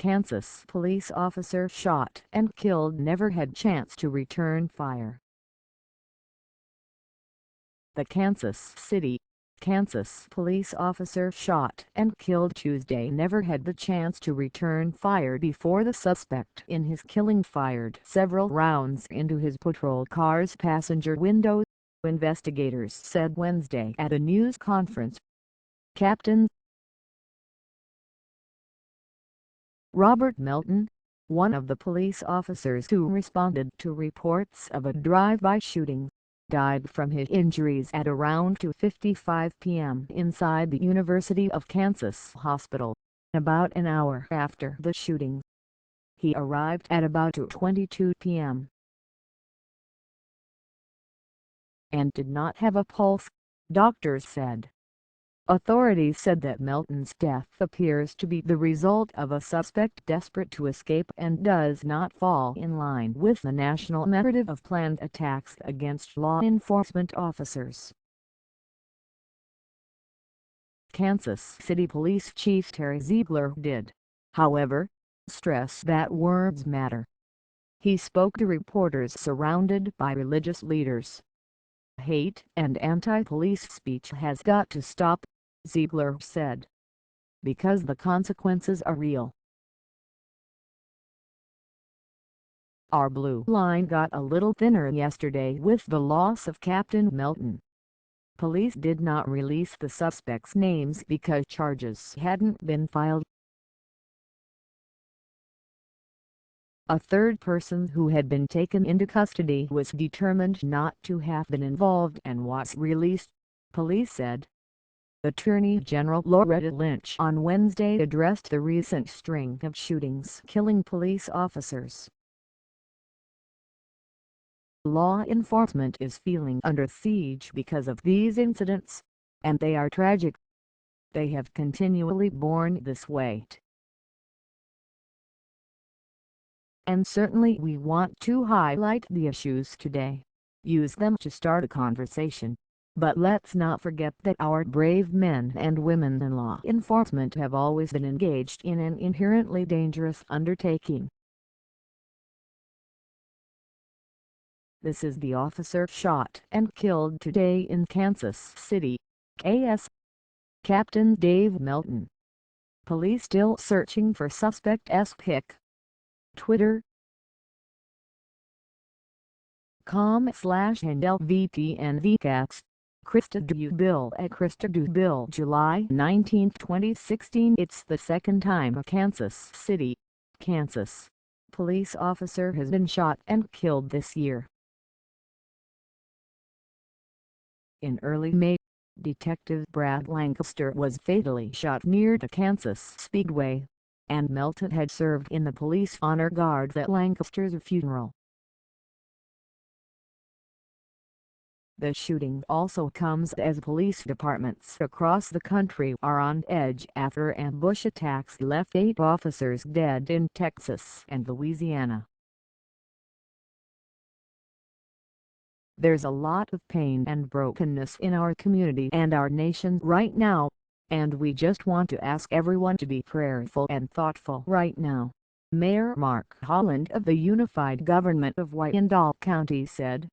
Kansas police officer shot and killed never had chance to return fire. The Kansas City, Kansas police officer shot and killed Tuesday never had the chance to return fire before the suspect in his killing fired several rounds into his patrol car's passenger window, investigators said Wednesday at a news conference. Captain Robert Melton, one of the police officers who responded to reports of a drive-by shooting, died from his injuries at around 2:55 p.m. inside the University of Kansas Hospital, about an hour after the shooting. He arrived at about 2:22 p.m. and did not have a pulse, doctors said. Authorities said that Melton's death appears to be the result of a suspect desperate to escape and does not fall in line with the national narrative of planned attacks against law enforcement officers. Kansas City Police Chief Terry Ziegler did, however, stress that words matter. He spoke to reporters surrounded by religious leaders. Hate and anti-police speech has got to stop, Ziegler said, because the consequences are real. Our blue line got a little thinner yesterday with the loss of Captain Melton. Police did not release the suspects' names because charges hadn't been filed. A third person who had been taken into custody was determined not to have been involved and was released, police said. Attorney General Loretta Lynch on Wednesday addressed the recent string of shootings killing police officers. Law enforcement is feeling under siege because of these incidents, and they are tragic. They have continually borne this weight. And certainly we want to highlight the issues today, use them to start a conversation. But let's not forget that our brave men and women in law enforcement have always been engaged in an inherently dangerous undertaking. This is the officer shot and killed today in Kansas City, KS. Captain Dave Melton. Police still searching for suspect pic. Twitter com/NLVTNVCats. Krista Dubill at Krista Dubill July 19, 2016. It's the second time a Kansas City, Kansas, police officer has been shot and killed this year. In early May, Detective Brad Lancaster was fatally shot near the Kansas Speedway, and Melton had served in the police honor guard at Lancaster's funeral. The shooting also comes as police departments across the country are on edge after ambush attacks left 8 officers dead in Texas and Louisiana. There's a lot of pain and brokenness in our community and our nation right now, and we just want to ask everyone to be prayerful and thoughtful right now, Mayor Mark Holland of the Unified Government of Wyandotte County said.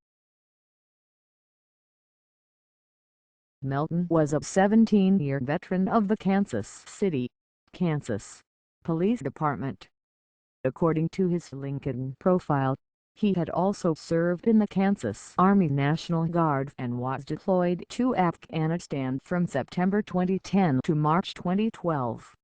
Melton was a 17-year veteran of the Kansas City, Kansas, Police Department. According to his LinkedIn profile, he had also served in the Kansas Army National Guard and was deployed to Afghanistan from September 2010 to March 2012.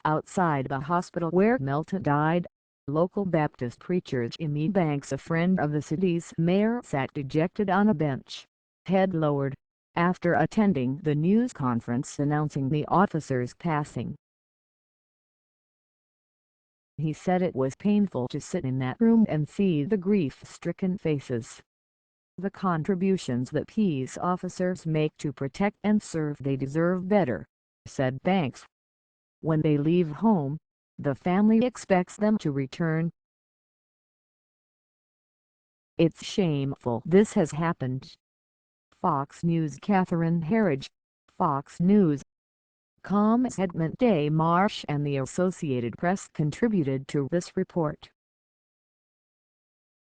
Outside the hospital where Melton died, local Baptist preacher Jimmy Banks, a friend of the city's mayor, sat dejected on a bench, head lowered, after attending the news conference announcing the officer's passing. He said it was painful to sit in that room and see the grief-stricken faces. The contributions that peace officers make to protect and serve, they deserve better, said Banks. When they leave home, the family expects them to return. It's shameful this has happened. Fox News' Catherine Herridge, Fox News. Edmund A. Marsh and the Associated Press contributed to this report.